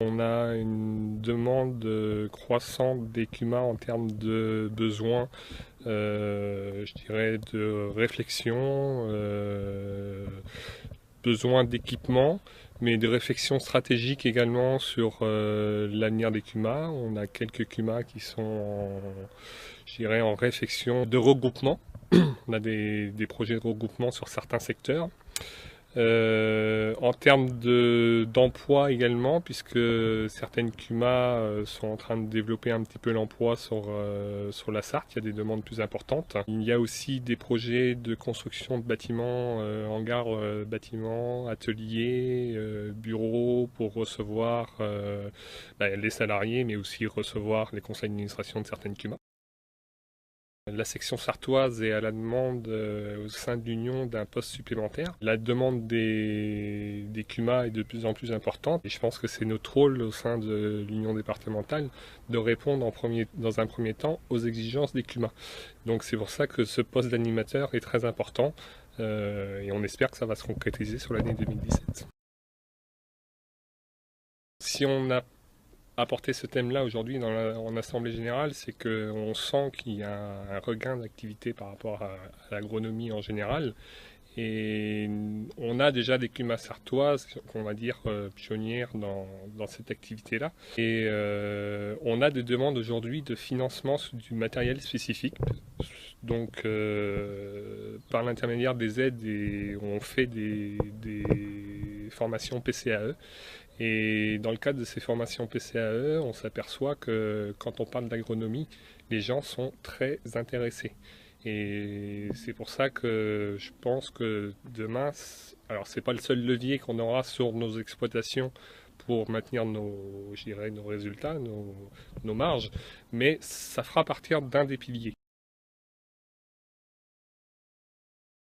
On a une demande croissante des CUMA en termes de besoins, je dirais, de réflexion, besoin d'équipement, mais de réflexion stratégique également sur l'avenir des CUMA. On a quelques CUMA qui sont, je dirais, en réflexion de regroupement. On a des projets de regroupement sur certains secteurs. En termes d'emploi également, puisque certaines CUMA sont en train de développer un petit peu l'emploi sur la Sarthe, il y a des demandes plus importantes. Il y a aussi des projets de construction de bâtiments, hangars, bâtiments, ateliers, bureaux pour recevoir les salariés, mais aussi recevoir les conseils d'administration de certaines CUMA. La section sartoise est à la demande au sein de l'Union d'un poste supplémentaire. La demande des CUMA est de plus en plus importante et je pense que c'est notre rôle au sein de l'Union départementale de répondre dans un premier temps aux exigences des CUMA. Donc c'est pour ça que ce poste d'animateur est très important et on espère que ça va se concrétiser sur l'année 2017. Si on a apporter ce thème-là aujourd'hui en Assemblée Générale, c'est qu'on sent qu'il y a un regain d'activité par rapport à l'agronomie en général. Et on a déjà des CUMA sartoises, qu'on va dire pionnières dans cette activité-là. Et on a des demandes aujourd'hui de financement du matériel spécifique. Donc, par l'intermédiaire des aides, on fait des formations PCAE. Et dans le cadre de ces formations PCAE, on s'aperçoit que quand on parle d'agronomie, les gens sont très intéressés. Et c'est pour ça que je pense que demain, alors c'est pas le seul levier qu'on aura sur nos exploitations pour maintenir nos résultats, nos marges, mais ça fera partir d'un des piliers.